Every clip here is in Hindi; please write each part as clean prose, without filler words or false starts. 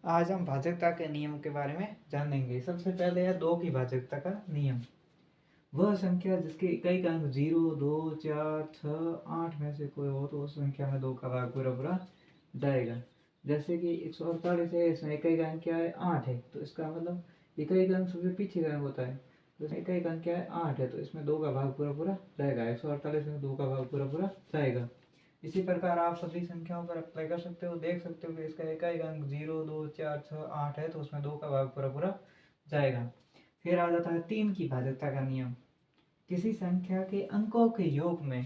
आज हम भाजकता के नियम के बारे में जानेंगे। सबसे पहले है दो की भाजकता का नियम। वह संख्या जिसके इकाई का अंक 0, 2, 4, 6, 8 में से कोई हो तो उस संख्या में 2 का भाग पूरा पूरा जाएगा। जैसे कि 148 है, इसमें इकाई का अंक क्या है 8 है, तो इसका मतलब इकाई का अंक सबसे पीछे का अंक होता है, तो इसमें इकाई का अंक क्या है 8 है, तो इसमें 2 का भाग पूरा पूरा जाएगा। 148 में 2 का भाग पूरा पूरा जाएगा। इसी प्रकार आप सभी संख्याओं पर अप्लाई कर सकते हो। देख सकते हो कि इसका इकाई का अंक 0, 2, 4, 6, 8 है, तो उसमें 2 का भाग पूरा पूरा जाएगा। फिर आ जाता है 3 की भाजकता का नियम। किसी संख्या के अंकों के योग में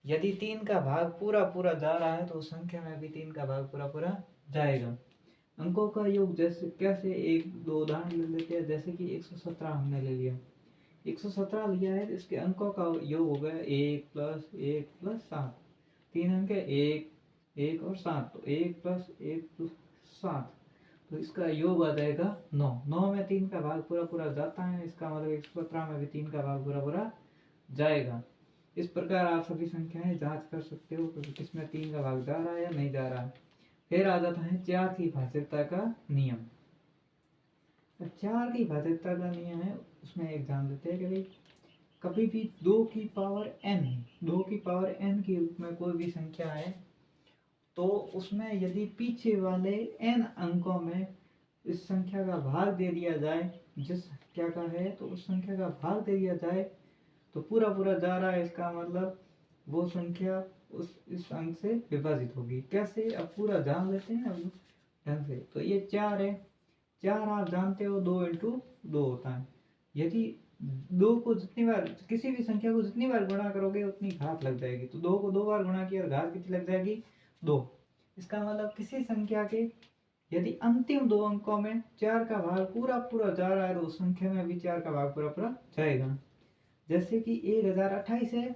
यदि 3 का भाग पूरा पूरा जा रहा है तो उस संख्या में भी 3 का भाग पूरा पूरा जाएगा। अंकों का योग जैसे कैसे, एक दो उदाहरण ले लेते हैं। जैसे कि 117 हमने ले लिया, 117 लिया है, तो इसके अंकों का योग हो गया 1 प्लस 1 प्लस 7। 3 अंक है, 1, 1 और 7, तो 1 प्लस 1 प्लस 7, तो इसका योग आ जाएगा 9। 9 में 3 का भाग पूरा पूरा जाता है, इसका मतलब 117 में भी 3 का भाग पूरा पूरा जाएगा। इस प्रकार आप सभी संख्याएं जांच कर सकते हो कि किसमें 3 का भाग जा रहा है या नहीं जा रहा है। फिर आ जाता है 4 की भाजकता का नियम। 4 की भाजकता का नियम है, उसमें एक जान लेते हैं कि भाई कभी भी 2 की पावर n, 2 की पावर n के रूप में कोई भी संख्या है, तो उसमें यदि पीछे वाले n अंकों में इस संख्या का भाग दे दिया जाए, जिस संख्या का है तो उस संख्या का भाग दे दिया जाए तो पूरा पूरा जा रहा है, इसका मतलब वो संख्या उस इस अंक से विभाजित होगी। कैसे, अब पूरा जान लेते हैं अब ढंग से। तो ये 4 है, 4 आप जानते हो 2 इंटू 2 होता है। यदि 2 को जितनी बार, किसी भी संख्या को जितनी बार गुणा करोगे उतनी घात लग जाएगी। तो 2 को 2 बार गुणा किया और घात कितनी लग जाएगी 2। इसका मतलब किसी संख्या के यदि अंतिम 2 अंकों में 4 का भाग पूरा पूरा जा रहा है तो उस संख्या में भी 4 का भाग पूरा पूरा जाएगा। जैसे कि 1028 है,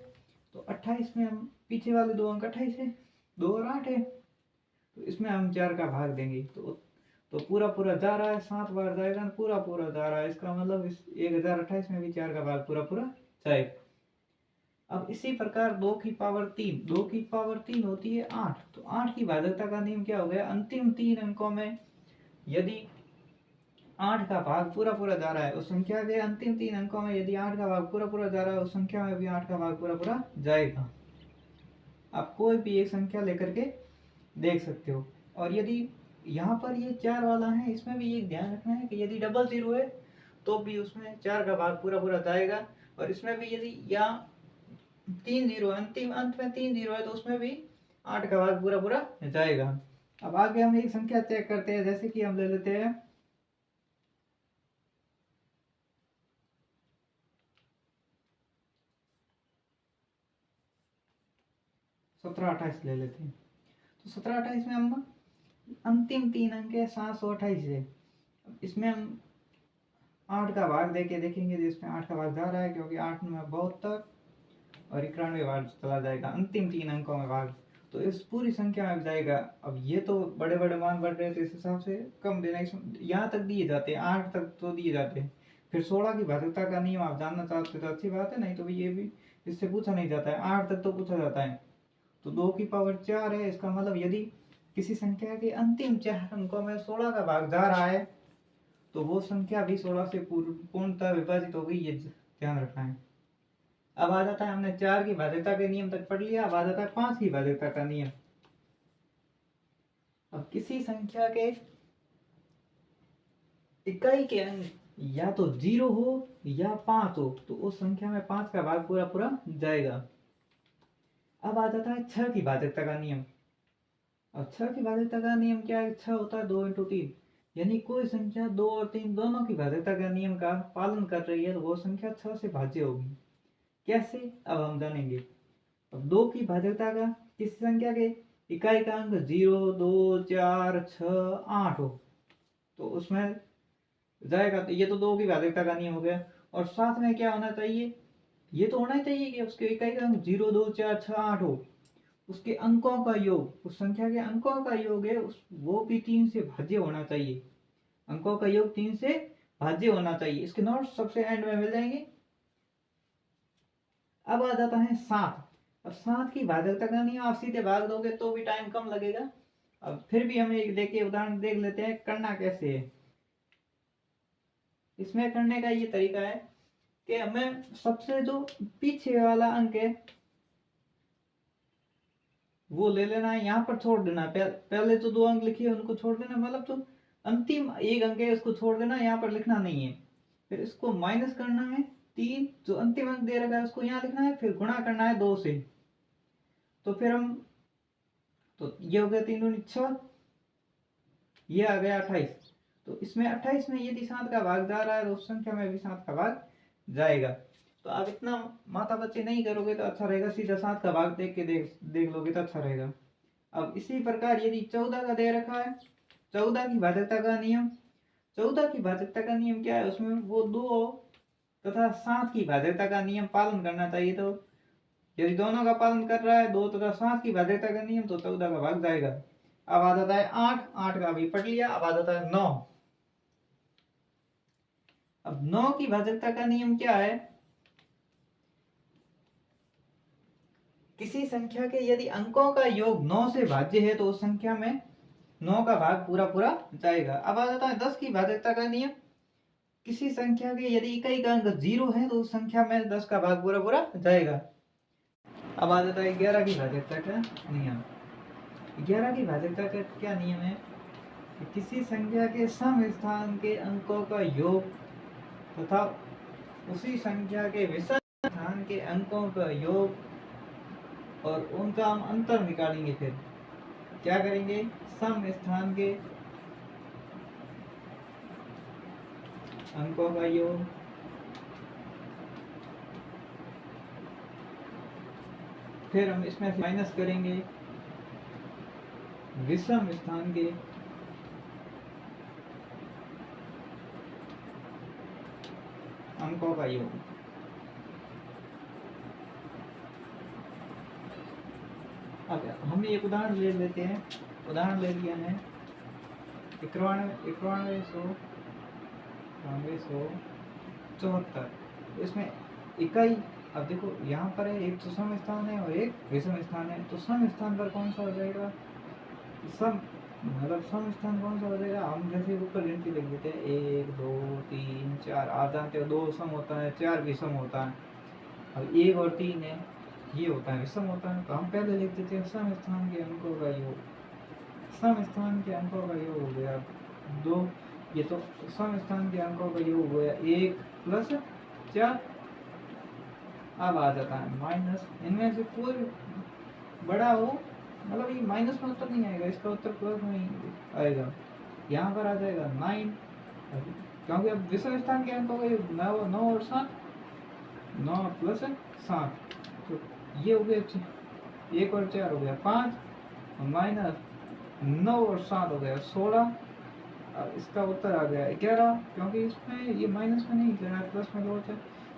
तो 28 में हम पीछे वाले 2 अंक 28 है, 2 और 8 है, तो इसमें हम 4 का भाग देंगे तो पूरा पूरा जा रहा है, 7 बार जाएगा, पूरा पूरा जा रहा है, इसका मतलब इस 1028 में भी 4 का भाग पूरा पूरा जाएगा। अब इसी प्रकार 2 की पावर 3, 2 की पावर 3 होती है 8, तो 8 की भाजकता का नियम क्या हो गया, अंतिम 3 अंकों में यदि 8 का भाग पूरा पूरा जा रहा है, उस संख्या के अंतिम 3 अंकों में यदि 8 का भाग पूरा पूरा जा रहा है, उस संख्या में भी 8 का भाग पूरा पूरा जाएगा। आप कोई भी एक संख्या लेकर के देख सकते हो। और यदि यहाँ पर ये 4 वाला है, इसमें भी एक ध्यान रखना है कि यदि डबल 0 है तो भी उसमें 4 का भाग पूरा पूरा जाएगा, और इसमें भी यदि यहाँ 3 0 अंतिम अंत में 3 0 है तो उसमें भी 8 का भाग पूरा पूरा जाएगा। अब आगे हम एक संख्या चेक करते हैं। जैसे कि हम ले लेते हैं 1728 ले लेते हैं। तो 1728 में हम अंतिम 3 अंक है 728 है, इसमें हम 8 का भाग देके देखेंगे, जिसमें 8 का भाग जा रहा है, क्योंकि 8 में 72 और 91 बार चला जाएगा अंतिम 3 अंकों में भाग, तो इस पूरी संख्या में जाएगा। अब ये तो बड़े बड़े मान बढ़ रहे हैं, तो इस हिसाब से कम देना, यहाँ तक दिए जाते हैं, 8 तक तो दिए जाते हैं। फिर 16 की भाजकता का नियम आप जानना चाहते तो अच्छी बात है, नहीं तो ये भी इससे पूछा नहीं जाता है, 8 तक तो पूछा जाता है। तो 2 की पावर 4 है, इसका मतलब यदि किसी संख्या के अंतिम 4 अंकों में 16 का भाग जा रहा है तो वो संख्या भी 16 से पूर्णतः विभाजित हो गई, ये ध्यान रखना है। अब आ जाता है, हमने 4 की भाजकता के नियम तक पढ़ लिया, अब आ जाता है 5 की भाजकता का नियम। अब किसी संख्या के इकाई के अंक या तो 0 हो या 5 हो तो उस संख्या में 5 का भाग पूरा पूरा जाएगा। अब आ जाता है 6 की भाजकता का नियम। अब 6 की भाजकता का नियम क्या है, 6 होता है 2 इंटू 3, यानी कोई संख्या 2 और 3 दोनों की भाजकता का नियम का पालन कर रही है तो वो संख्या 6 से भाज्य होगी। कैसे, अब हम जानेंगे। अब 2 की भाजकता का किसी संख्या के इकाई का अंक 0, 2, 4, 6, 8 हो तो उसमें जाएगा, तो ये तो 2 की भाजकता का नियम हो गया। और साथ में क्या होना चाहिए, ये तो होना ही चाहिए कि उसके इकाई का अंक 0, 2, 4, 6, 8 हो, उसके अंकों का योग, उस संख्या के अंकों का योग है उस वो भी 3 से भाज्य होना चाहिए। अंकों का योग 3 से भाज्य होना चाहिए। इसके नोट्स सबसे एंड में मिल जाएंगे। अब आ जाता है 7। अब 7 की भाजकता का नियम, आप सीधे भाग दोगे तो भी टाइम कम लगेगा, अब फिर भी हम एक देखिए उदाहरण देख लेते हैं करना कैसे है। इसमें करने का ये तरीका है कि हमें सबसे जो पीछे वाला अंक है वो ले लेना है, यहाँ पर छोड़ देना है। पहले जो दो अंक लिखे उनको छोड़ देना, मतलब जो अंतिम एक अंक है उसको छोड़ देना, यहाँ पर लिखना नहीं है। फिर इसको माइनस करना है 3, जो अंतिम अंक दे रखा है उसको यहाँ लिखना है, फिर गुणा करना है 2 से। तो फिर हम तो ये हो गया 3 दूनी 6, ये आ गया 28। तो इसमें 28 में यदि 7 का भाग जा रहा है तो उस संख्या में भी 7 का भाग जाएगा। तो आप इतना माथा बच्चे नहीं करोगे तो अच्छा रहेगा, सीधा 7 का भाग देख के देख लोगे तो अच्छा रहेगा। अब इसी प्रकार यदि 14 का दे रखा है, 14 की भाजकता का नियम, 14 की भाजकता का नियम क्या है, उसमें वो 2 तथा 7 की भाजकता का नियम पालन करना चाहिए। तो यदि दोनों का पालन कर रहा है 2 तथा 7 की भाजकता का नियम, तो 14 का भाग जाएगा। अब आ जाता है 8, 8 का भी पढ़ लिया। अब आ जाता है 9। अब 9 की भाजकता का नियम क्या है, किसी संख्या के यदि अंकों का योग 9 से भाज्य है तो उस संख्या में 9 का भाग पूरा पूरा जाएगा। अब आ जाता है 10 की भाजकता का नियम, किसी संख्या के यदि इकाई का अंक 0 है तो उस संख्या में 10 का भाग पूरा पूरा जाएगा। अब आ जाता है 11 की भाजकता का नियम। 11 की भाजकता का क्या नियम है कि किसी संख्या के सम स्थान के अंकों का योग तथा उसी संख्या के विषम स्थान के अंकों का योग और उनका हम अंतर निकालेंगे। फिर क्या करेंगे, सम स्थान के अंकों का योग फिर हम इसमें माइनस करेंगे विषम स्थान के अंकों का योग। अब हम एक उदाहरण ले लेते हैं। उदाहरण ले लिया है 9174। इसमें इकाई, अब देखो यहाँ पर है एक तो सम स्थान है और एक विषम स्थान है। तो सम स्थान पर कौन सा हो जाएगा, सम मतलब सम स्थान कौन सा हो जाएगा, हम जैसे ऊपर गिनती लिख देते हैं 1 2 3 4। आप जानते हो 2 सम होता है, 4 विषम होता है। अब 1 और 3 है ये होता है विषम होता है। तो हम पहले लिख देते हैं सम स्थान के अंकों का योग। सम स्थान के अंकों का योग हो गया 2, ये तो सम स्थान के अंकों का योग हो गया 1 प्लस 4। अब आ जाता है माइनस, इनमें से कोई बड़ा हो, मतलब ये माइनस में उत्तर नहीं आएगा, इसका उत्तर प्लस में आएगा। यहाँ पर आ जाएगा 9, क्योंकि अब विषम स्थान के अंकों का योग 9 और 7, 9 प्लस 7। तो ये हो गया 1 और 4 हो गया 5, माइनस 9 और 7 हो गया 16। अब इसका उत्तर आ गया 11, क्योंकि इसमें ये माइनस में नहीं करना, प्लस में जोड़ है,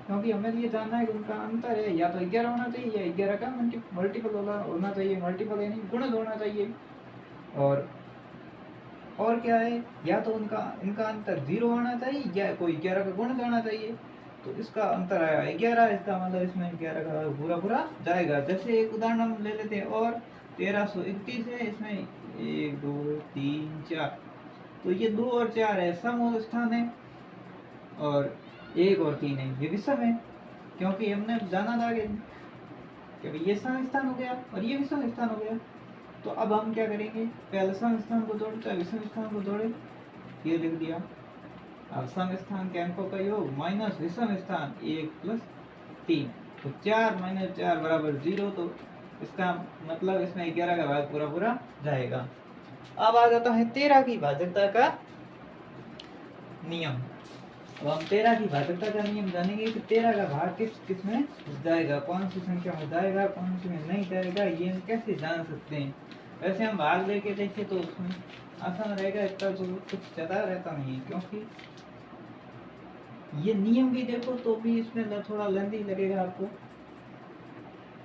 क्योंकि हमें ये जानना है कि उनका अंतर है या तो 11 होना चाहिए या 11 का मल्टीपल होना चाहिए, मल्टीपल यानी गुणज होना चाहिए। और क्या है, या तो इनका अंतर 0 होना चाहिए या कोई 11 का गुणज होना चाहिए। तो इसका अंतर आया 11, इसका मतलब इसमें 11 का पूरा पूरा जाएगा। जैसे एक उदाहरण हम ले लेते हैं और 1331 है, इसमें 1 2 3 4। तो ये 2 और 4 है सम स्थान है, और 1 और 3 है ये विषम है, क्योंकि हमने जाना था कि ये सम स्थान हो गया और ये विषम स्थान हो गया। तो अब हम क्या करेंगे, पहले सम स्थान को जोड़े चाहे विषम स्थान को जोड़े, ये लिख दिया। अब सम स्थान के अंकों का योग माइनस विषम स्थान 1 प्लस 3, तो 4 माइनस 4 बराबर 0। तो इसका मतलब इसमें 11 का भाग पूरा पूरा जाएगा। अब आ जाता है 13 की भाजकता का नियम। अब हम 13 की भाजकता का नियम जानेंगे कि 13 का भाग किस में जाएगा, कौन सी संख्या में जाएगा, कौन सी में नहीं जाएगा, ये हम कैसे जान सकते हैं। वैसे हम भाग लेके देखें तो उसमें आसान रहेगा, इसका जो कुछ ज़्यादा रहता नहीं है, क्योंकि ये नियम भी देखो तो भी इसमें थोड़ा लेंथी लगेगा आपको,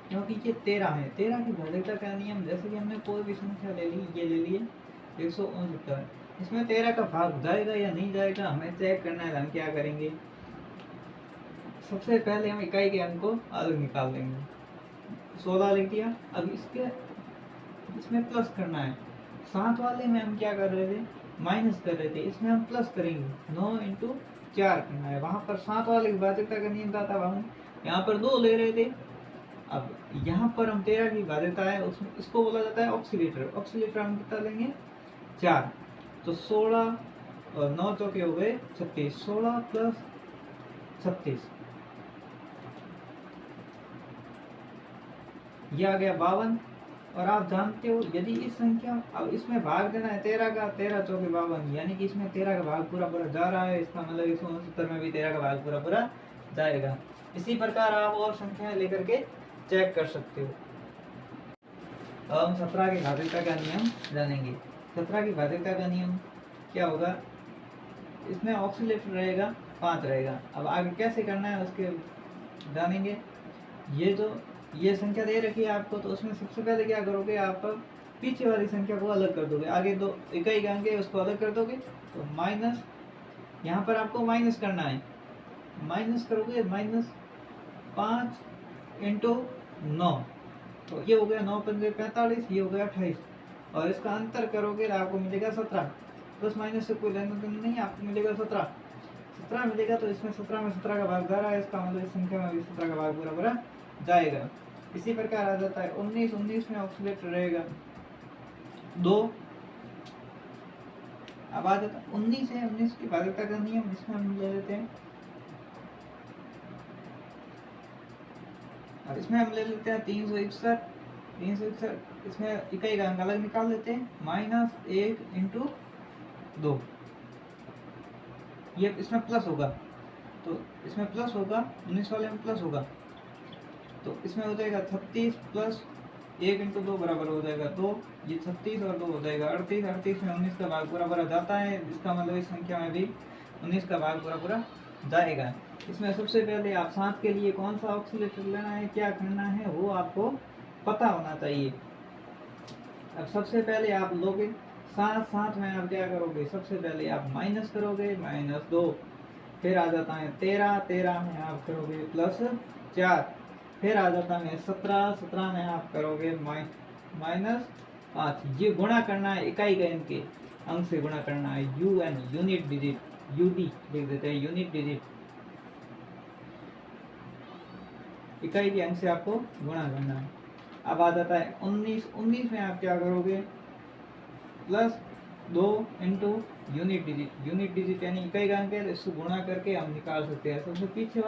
क्योंकि ये 13 है। 13 की भाजकता का नियम, जैसे कि हमने कोई भी संख्या ले ली, ये ले लिए 169, इसमें 13 का भाग जाएगा या नहीं जाएगा हमें चेक करना है। हम क्या करेंगे, सबसे पहले हम इकाई के अंक को अलग निकाल देंगे। 16 लिख दिया। अब इसमें प्लस करना है, साथ वाले में हम क्या कर रहे थे, माइनस कर रहे थे, इसमें हम प्लस करेंगे, 9 इंटू 4 करना है। वहां पर साथ वाले की बाध्यता का नियम था, तब हम यहाँ पर 2 ले रहे थे। अब यहाँ पर हम 13 की बाध्यता है, उसमें इसको बोला जाता है ऑक्सीलेटर। ऑक्सीलेटर हम कितना लेंगे, 4, तो 16 और 9 चौके हो गए 36, 16 प्लस 36, ये आ गया 52। और आप जानते हो यदि इस संख्या, अब इसमें भाग देना है 13 का, 13 चौके 52, यानी कि इसमें 13 का भाग पूरा पूरा जा रहा है, इसका मतलब 169 में भी 13 का भाग पूरा पूरा जाएगा। इसी प्रकार आप और संख्याएं लेकर के चेक कर सकते हो। अब हम 17 की भाज्यता का नियम जानेंगे। 17 की भाज्यता का नियम क्या होगा, इसमें ऑक्सीलेटर रहेगा 5 रहेगा। अब आगे कैसे करना है उसके जानेंगे। ये संख्या दे रखी है आपको, तो उसमें सबसे पहले क्या करोगे, आप पीछे वाली संख्या को अलग कर दोगे, आगे 2 इकाई अंक है उसको अलग कर दोगे, तो माइनस, यहाँ पर आपको माइनस करना है, माइनस करोगे -5 इंटू 9, तो ये हो गया 9 पंजे 45, ये हो गया 28, और इसका अंतर करोगे तो आपको मिलेगा 17। प्लस माइनस से कोई लेना देना नहीं, आपको मिलेगा 17 मिलेगा। तो इसमें 17 में 17 का भाग जा रहा है, इसका मतलब इस संख्या में भी 17 का भाग पूरा पूरा जाएगा। इसी प्रकार आ जाता है 19 में ऑक्सीलेटर रहेगा 2। अब आ जाता है 19 है, 19 की भाज्यता का नियम, इसमें हम ले लेते हैं, अब इसमें हम ले लेते हैं 361, इसमें इकाई का अंक अलग निकाल लेते हैं, -1 इंटू 2, ये इसमें प्लस होगा, तो इसमें प्लस होगा, 19 वाले में प्लस होगा, तो इसमें हो जाएगा 36 प्लस 1 इंटू 2 बराबर हो जाएगा 2, ये 36 और 2 हो जाएगा 38, 38 में 19 का भाग पूरा पूरा जाता है, इसका मतलब इस संख्या में भी 19 का भाग पूरा पूरा जाएगा। इसमें सबसे पहले आप साथ के लिए कौन सा ऑक्सीलेटर लेना है, क्या करना है, वो आपको पता होना चाहिए। अब सबसे पहले आप लोगे साथ में आप क्या करोगे, सबसे पहले आप माइनस करोगे, -2, फिर आ जाता है 13 में आप करोगे +4, फिर आ जाता है 17 में आप करोगे -5। ये गुणा करना है इकाई का इनके अंक से गुणा करना है, UN यूनिट डिजिट, UD लिख देते हैं, यूनिट डिजिट, इकाई के अंक से आपको गुणा करना है। अब आ जाता है 19 में आप क्या करोगे, +2 इंटू यूनिट डिजिट यानी इकाई का अंक है, इसको गुणा करके हम निकाल सकते हैं। सबसे पीछे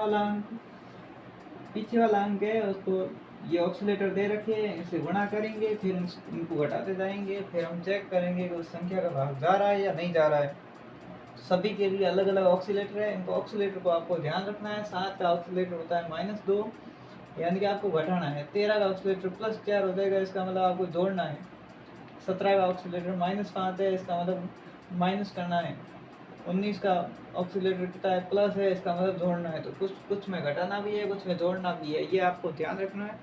वाला अंक है, उसको ये ऑक्सीलेटर दे रखे हैं, इसे गुणा करेंगे, फिर इनको घटाते जाएंगे, फिर हम चेक करेंगे कि उस संख्या का भाग जा रहा है या नहीं जा रहा है। सभी के लिए अलग अलग ऑक्सीलेटर है, इनको ऑक्सीलेटर को आपको ध्यान रखना है। 7 का ऑक्सीलेटर होता है -2, यानी कि आपको घटाना है। 13 का ऑक्सीलेटर +4 हो जाएगा, इसका मतलब आपको जोड़ना है। 17 का ऑक्सीलेटर -5 है, इसका मतलब माइनस करना है। 19 का ऑक्सीलेटर कितना है, प्लस है, इसका मतलब जोड़ना है। तो कुछ में घटाना भी है, कुछ में जोड़ना भी है, ये आपको ध्यान रखना है।